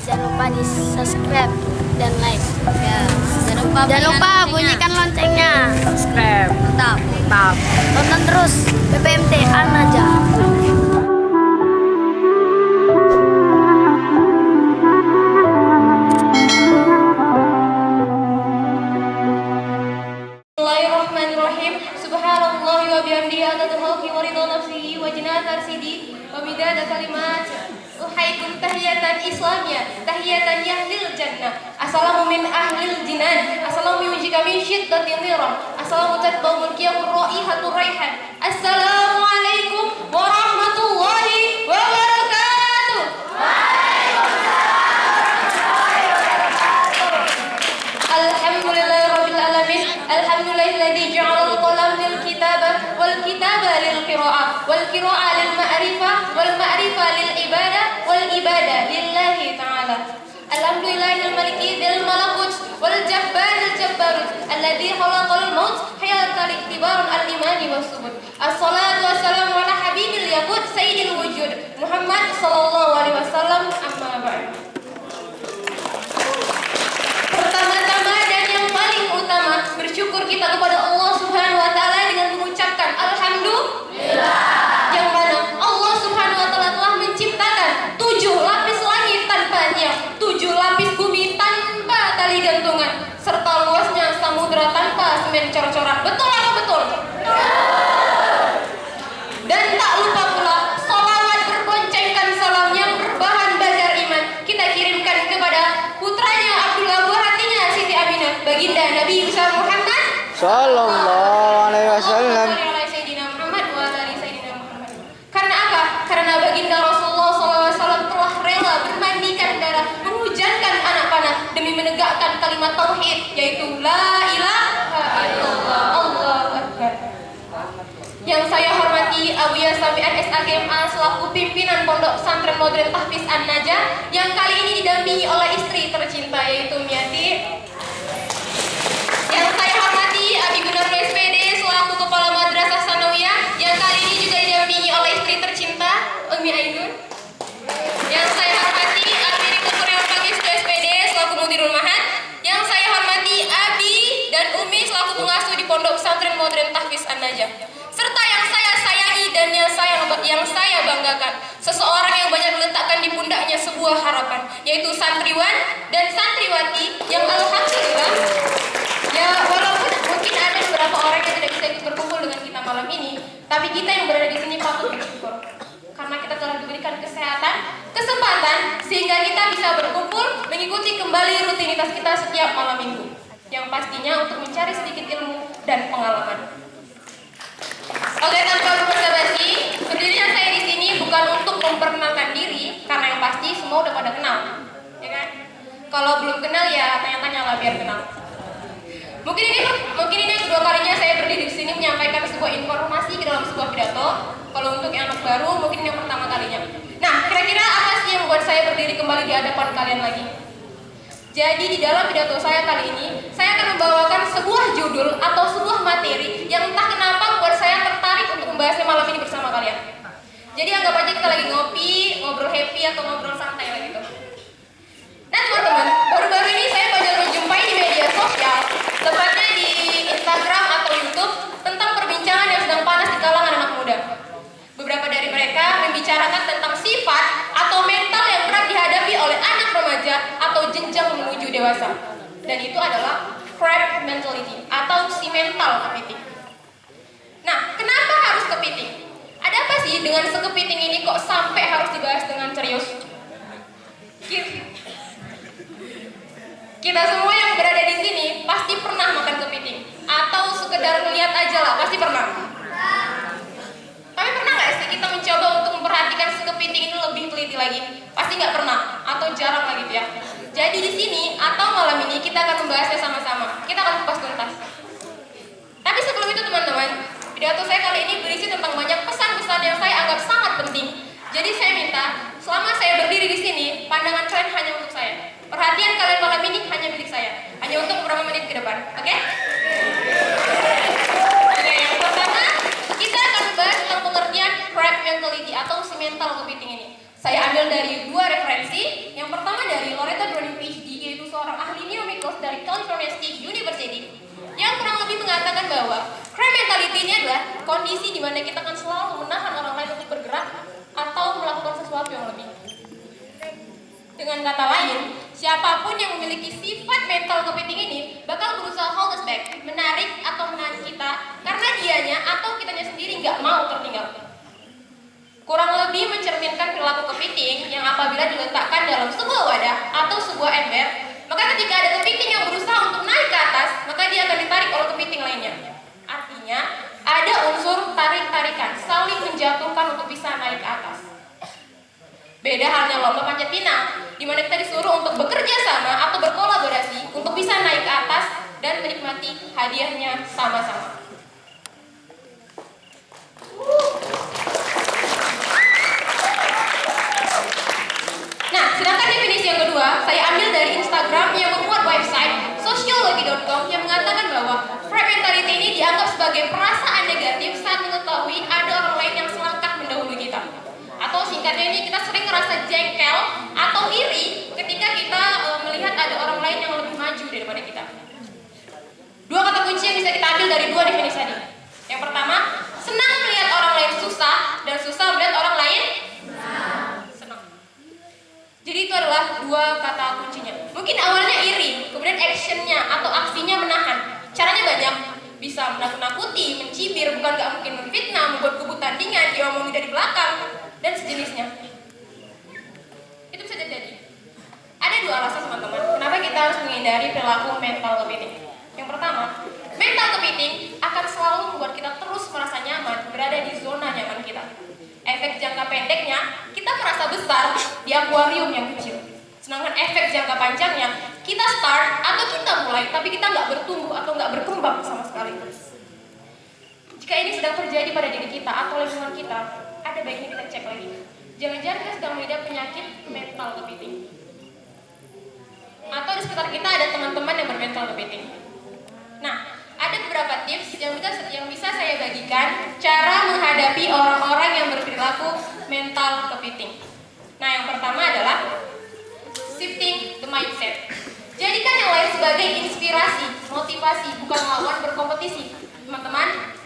Jangan lupa di subscribe dan like. Ya, jangan lupa Bunyikan loncengnya. subscribe. Mantap. Mantap. Tonton terus PPMT An-Najah. Bismillahirrahmanirrahim. Subhanallahi wa bihamdihi adada khalqi wa ridha nafsihi wa jinata arsidi wa midada kalimat. Uhaikum tahiyatan islamiyah, tahiyatan yahlil jannah. Assalamu min ahlil jinan. Assalamu yujika min syiddatin niran. Assalamu tadbau mulkiyahur ra'ihatur raihan. Assalamualaikum warahmatullahi wabarakatuh. Alhamdulillahirabbil alamin. Alhamdulillahilladzi ja'ala al-qalam lil kitaba wal kitaba lil qira'ah wal qira'ah lil ma'rifah wal ma'rifah lil ibadah wal ibadah lillahi ta'ala. Alhamdulillahil maliki dzil malakut wal jabbaril jabbarut alladzi khalaqal maut hayatal iktibarun al-imani was subut. Assalatu wassalamu ala habibil yaqut sayyidil wujud Muhammad sallallahu alaihi wasallam. Amma ba'd. Pertama-tama dan yang paling utama, bersyukur kita kepada Allah Subhanahu wa taala dengan mengucapkan alhamdulillah. Yang mana Allah Subhanahu wa taala telah menciptakan 7 lapis langit tanpa tiang, 7 lapis bumi tanpa tali gantungan, serta luasnya samudra tanpa semen cor-coran. Betul apa betul? Dan tak lupa pula salawat berboncengkan salam yang berbahan bazar iman kita kirimkan kepada putranya Abdullah buah hatinya Siti Aminah, baginda Nabi besar Muhammad Sallallahu alaihi wasallam. Karena apa? Karena baginda Rasulullah SAW telah rela bermandikan darah, menghujankan anak panah demi menegakkan kalimat tauhid, yaitu la ilaha illallah, Allahu akbar. Yang saya hormati Abuya Sami'an SAGMA selaku pimpinan Pondok Pesantren Modern Tahfiz An-Najah yang kali ini didampingi oleh istri tercinta yaitu Miati. Yang saya hormati Abi Gunarno SPD selaku Kepala Madrasah Sanawiyah yang kali ini juga didampingi oleh istri tercinta Umi Ainun. Yang saya hormati Abi Riko Suryawan Pangestu SPD selaku Mudirul Mahad. Yang saya hormati Abi dan Umi selaku pengasuh di Pondok Pesantren Modern Tahfiz An-Najah. Serta yang saya sayangi dan yang saya banggakan, seseorang yang banyak meletakkan di pundaknya sebuah harapan, yaitu santriwan dan santriwati yang alhamdulillah ya walaupun mungkin ada beberapa orang yang tidak bisa ikut berkumpul dengan kita malam ini, tapi kita yang berada di sini patut bersyukur karena kita telah diberikan kesehatan, kesempatan sehingga kita bisa berkumpul mengikuti kembali rutinitas kita setiap malam minggu, yang pastinya untuk mencari sedikit ilmu dan pengalaman. Oke, tanpa berbasa-basi, berdirinya saya di sini bukan untuk memperkenalkan diri, karena yang pasti semua udah pada kenal, ya kan? Kalau belum kenal ya tanya-tanya lah biar kenal. Mungkin ini yang kedua kalinya saya berdiri di sini menyampaikan sebuah informasi ke dalam sebuah pidato. Kalau untuk yang anak baru mungkin yang pertama kalinya. Nah, kira-kira apa sih yang membuat saya berdiri kembali di hadapan kalian lagi? Jadi di dalam pidato saya kali ini, saya akan membawakan sebuah judul atau sebuah materi yang entah kenapa membuat saya tertarik untuk membahasnya malam ini bersama kalian. Jadi anggap aja kita lagi ngopi, ngobrol happy atau ngobrol santai lah gitu. Nah teman-teman, baru-baru ini saya banyak menjumpai di media sosial, tepatnya di Instagram atau YouTube, tentang perbincangan yang sedang panas di kalangan anak muda. Beberapa dari mereka membicarakan tentang sifat atau mental yang kerap dihadapi oleh anak remaja atau jenjang menuju dewasa. Dan itu adalah crab mentality atau si mental kepiting. Nah, kenapa harus kepiting? Ada apa sih dengan sekepiting ini kok sampai harus dibahas dengan serius? Kita semua yang berada di sini pasti pernah makan kepiting atau sekedar melihat aja lah, pasti pernah. Tapi pernah nggak sih kita mencoba untuk memperhatikan si kepiting ini lebih teliti lagi? Pasti nggak pernah atau jarang lah gitu ya. Jadi di sini atau malam ini kita akan membahasnya sama-sama. Kita akan kupas tuntas. Tapi sebelum itu teman-teman, pidato saya kali ini berisi tentang banyak pesan-pesan yang saya anggap sangat penting. Jadi saya minta selama saya berdiri di sini, pandangan kalian hanya untuk saya. Perhatian kalian malam ini hanya milik saya. Hanya untuk beberapa menit ke depan. Oke? Oke, yang pertama kita akan membahas tentang pengertian crab mentality atau si mental kepiting ini. Saya ambil dari 2 referensi. Yang pertama dari ini adalah kondisi di mana kita akan selalu menahan orang lain untuk bergerak atau melakukan sesuatu yang lebih. Dengan kata lain, siapapun yang memiliki sifat mental kepiting ini bakal berusaha hold us back, menarik atau menahan kita karena dianya atau kitanya sendiri nggak mau tertinggal. Kurang lebih mencerminkan perilaku kepiting yang apabila diletakkan dalam sebuah wadah atau sebuah ember, maka ketika ada kepiting yang berusaha untuk naik ke atas, maka dia akan ditarik oleh kepiting lainnya. Artinya, ada unsur tarik-tarikan, saling menjatuhkan untuk bisa naik ke atas. Beda halnya lomba panjat pinang, di mana kita disuruh untuk bekerja sama atau berkolaborasi untuk bisa naik ke atas dan menikmati hadiahnya sama-sama. Nah, sedangkan definisi yang kedua, saya ambil dari Instagram yang memuat website sociology.com yang mengatakan bahwa threat mentality ini dianggap sebagai perasaan negatif saat mengetahui ada orang lain yang selangkah mendahului kita. Atau singkatnya ini kita sering ngerasa jengkel atau iri ketika kita melihat ada orang lain yang lebih maju daripada kita. Dua kata kunci yang bisa kita ambil dari dua definisi tadi. Yang pertama, senang melihat orang lain susah dan susah melihat orang lain senang. Jadi itu adalah dua kata kuncinya. Mungkin awalnya iri, kemudian actionnya atau aksinya menahan. Caranya banyak, bisa menakut-nakuti, mencibir, bukan gak mungkin memfitnah, membuat kubu tandingan, diomongin dari belakang, dan sejenisnya. Itu bisa terjadi. Ada dua alasan teman-teman, kenapa kita harus menghindari perilaku mental kepiting. Yang pertama, mental kepiting akan selalu membuat kita terus merasa nyaman berada di zona nyaman kita. Efek jangka pendeknya, kita merasa besar di akuarium yang kecil. Sedangkan efek jangka panjangnya, kita start atau kita mulai, tapi kita nggak bertumbuh atau nggak berkembang sama sekali. Jika ini sedang terjadi pada diri kita atau lingkungan kita, ada baiknya kita cek lagi. Jangan-jangan kita sedang mengidap penyakit mental kepiting. Atau di sekitar kita ada teman-teman yang bermental kepiting. Nah, ada beberapa tips yang bisa saya bagikan cara menghadapi orang-orang yang berperilaku mental kepiting. Nah, yang pertama adalah shifting the mindset. Jadikan yang lain sebagai inspirasi, motivasi, bukan lawan berkompetisi. Teman-teman,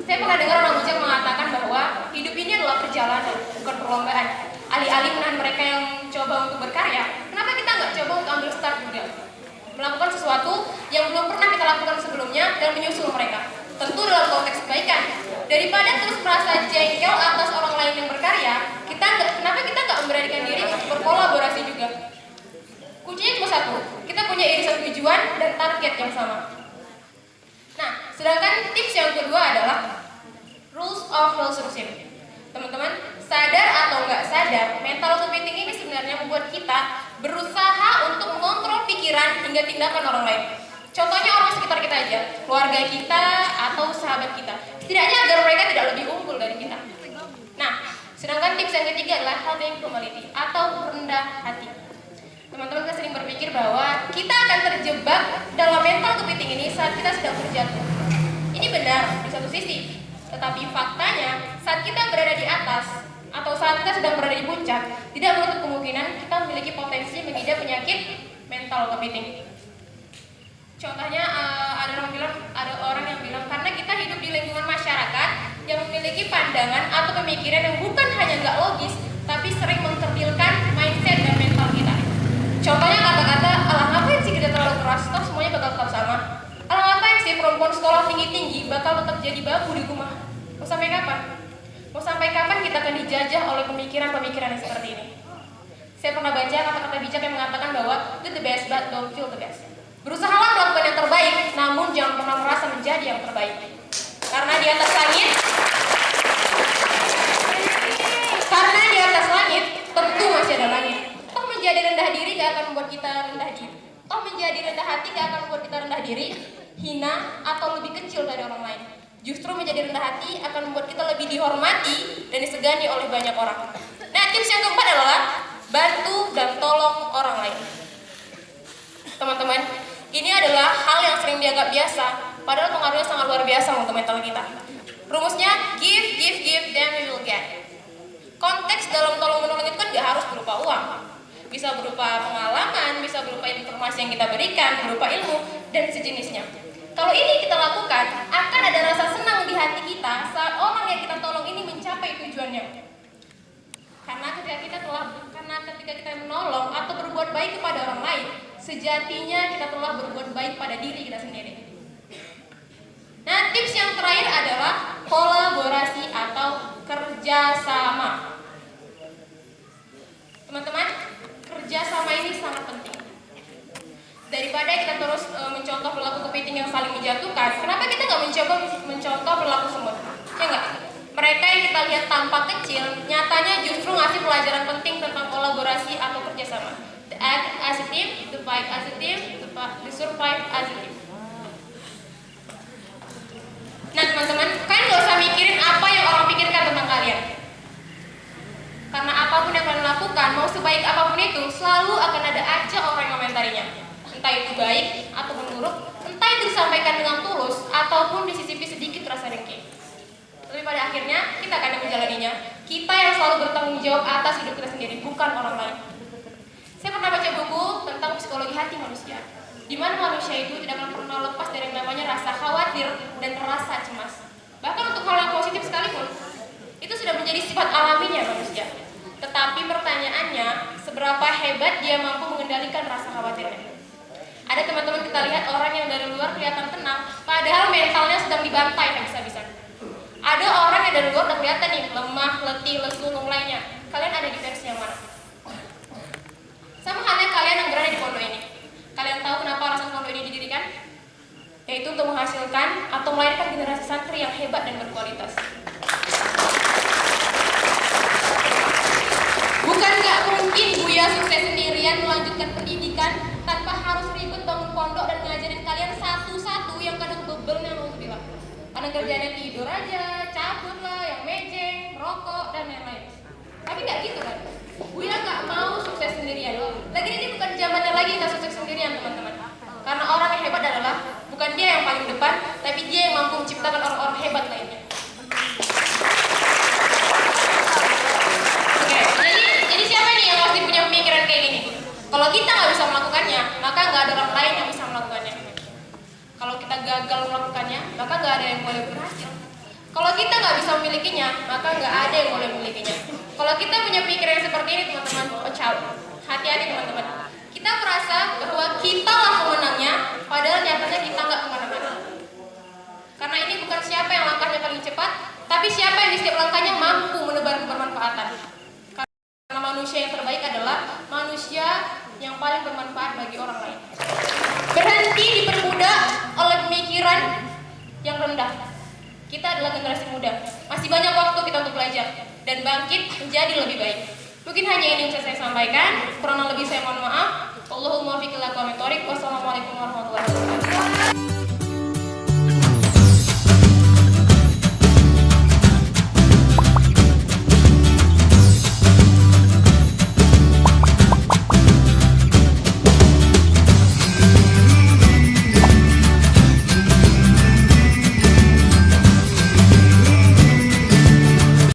saya pernah dengar orang bijak mengatakan bahwa hidup ini adalah perjalanan, bukan perlombaan. Alih-alih menahan mereka yang coba untuk berkarya, kenapa kita nggak coba untuk ambil start juga? Melakukan sesuatu yang belum pernah kita lakukan sebelumnya dan menyusul mereka. Tentu dalam konteks kebaikan. Daripada terus merasa jengkel atas orang lain yang berkarya, kenapa kita nggak memberanikan diri untuk berkolaborasi juga? Kuncinya cuma satu, kita punya irisan tujuan dan target yang sama. Nah, sedangkan tips yang kedua adalah rules of relationship. Teman-teman, sadar atau nggak sadar, mental kepiting ini sebenarnya membuat kita berusaha untuk mengontrol pikiran hingga tindakan orang lain. Contohnya orang sekitar kita aja, keluarga kita atau sahabat kita. Setidaknya agar mereka tidak lebih unggul dari kita. Nah, sedangkan tips yang ketiga adalah having humility atau rendah hati. Teman-teman, kita sering berpikir bahwa kita akan terjebak dalam mental kepiting ini saat kita sedang terjatuh. Ini benar di satu sisi, tetapi faktanya saat kita berada di atas atau saat kita sedang berada di puncak, tidak menutup kemungkinan kita memiliki potensi mengidap penyakit mental kepiting. Contohnya ada orang yang bilang karena kita hidup di lingkungan masyarakat yang memiliki pandangan atau pemikiran yang bukan hanya nggak logis, tapi sering mengkerdilkan mindset dan mental kita. Contohnya kata-kata, alah ngapain sih kita terlalu keras, toh semuanya bakal tetap sama. Alah ngapain sih perempuan sekolah tinggi-tinggi bakal tetap jadi babu di rumah. Mau sampai kapan? Mau sampai kapan kita akan dijajah oleh pemikiran-pemikiran yang seperti ini? Saya pernah baca kata-kata bijak yang mengatakan bahwa do the best but don't feel the best. Berusahalah melakukan yang terbaik, namun jangan pernah merasa menjadi yang terbaik. Karena di atas langit, tentu masih ada langit. Toh menjadi rendah diri gak akan membuat kita rendah diri. Toh menjadi rendah hati gak akan membuat kita rendah diri, hina atau lebih kecil dari orang lain. Justru menjadi rendah hati akan membuat kita lebih dihormati dan disegani oleh banyak orang. Nah, tips yang keempat adalah bantu dan tolong orang lain. Teman-teman, ini adalah hal yang sering dianggap biasa, padahal pengaruhnya sangat luar biasa untuk mental kita. Rumusnya, give, then we will get. Konteks dalam tolong-menolong itu kan gak harus berupa uang. Bisa berupa pengalaman, bisa berupa informasi yang kita berikan, berupa ilmu, dan sejenisnya. Kalau ini kita lakukan, akan ada rasa senang di hati kita saat orang yang kita tolong ini mencapai tujuannya. Karena ketika kita menolong atau berbuat baik kepada orang lain, sejatinya kita telah berbuat baik pada diri kita sendiri. Nah, tips yang terakhir adalah kolaborasi atau kerjasama. Teman-teman, kerjasama ini sangat penting. Daripada kita terus mencontoh perilaku kepiting yang saling menjatuhkan, kenapa kita nggak mencoba mencontoh perilaku semut? Ya nggak? Mereka yang kita lihat tampak kecil, nyatanya justru ngasih pelajaran penting tentang kolaborasi atau kerjasama. To act as a team, to fight as a team, to survive as a team. Nah teman-teman, kalian nggak usah mikirin apa yang orang pikirkan tentang kalian. Karena apapun yang kalian lakukan, mau sebaik apapun itu, selalu akan ada aja orang yang komentarinya. Entah itu baik ataupun buruk, entah itu disampaikan dengan tulus ataupun disisipi sedikit rasa dengki. Tapi pada akhirnya kita akan menjalaninya. Kita yang selalu bertanggung jawab atas hidup kita sendiri, bukan orang lain. Saya pernah baca buku tentang psikologi hati manusia, di mana manusia itu tidak akan pernah lepas dari yang namanya rasa khawatir dan rasa cemas. Bahkan untuk hal yang positif sekalipun, itu sudah menjadi sifat alaminya manusia. Tetapi pertanyaannya, seberapa hebat dia mampu mengendalikan rasa khawatirnya? Ada teman-teman kita lihat orang yang dari luar kelihatan tenang, padahal mentalnya sedang dibantai habis-habisan. Ada orang yang dari luar udah kelihatan nih, lemah, letih, lesu, lainnya. Kalian ada di versi yang mana? Sama halnya kalian yang berada di pondok ini. Kalian tahu kenapa alasan pondok ini didirikan? Yaitu untuk menghasilkan atau melahirkan generasi santri yang hebat dan berkualitas. Bukan nggak mungkin Buya sukses sendirian melanjutkan pendidikan tanpa harus ribet bangun pondok dan ngajarin kalian satu-satu yang kadang bebelnya mau bilang. Kadang kerjanya tidur aja, cabut lah, yang mejeng, rokok, dan lain-lain. Tapi nggak gitu kan? Buya nggak mau sukses sendirian. Lagi ini bukan zamannya lagi kita sukses sendirian teman-teman. Karena orang yang hebat adalah bukan dia yang paling depan, tapi dia yang mampu menciptakan orang-orang hebat lainnya. Oke, jadi siapa nih yang masih punya pemikiran kayak gini? Kalau kita nggak bisa melakukannya, maka nggak ada orang lain yang bisa melakukannya. Kalau kita gagal melakukannya, maka nggak ada yang boleh berhasil. Kalau kita nggak bisa memilikinya, maka nggak ada yang boleh memilikinya. Kalau kita punya pikiran yang seperti ini, teman-teman, hati-hati teman-teman. Kita merasa bahwa kita lah pemenangnya, padahal nyatanya kita nggak kemana-mana. Karena ini bukan siapa yang langkahnya paling cepat, tapi siapa yang di setiap langkahnya mampu menebar kebermanfaatan. Karena manusia yang terbaik adalah manusia yang paling bermanfaat bagi orang lain. Berhenti diperbudak oleh pemikiran yang rendah. Kita adalah generasi muda, masih banyak waktu kita untuk belajar dan bangkit menjadi lebih baik. Mungkin hanya ini yang bisa saya sampaikan, kurang lebih saya mohon maaf. Allahumma fiqh lakum wa wassalamualaikum warahmatullahi wabarakatuh.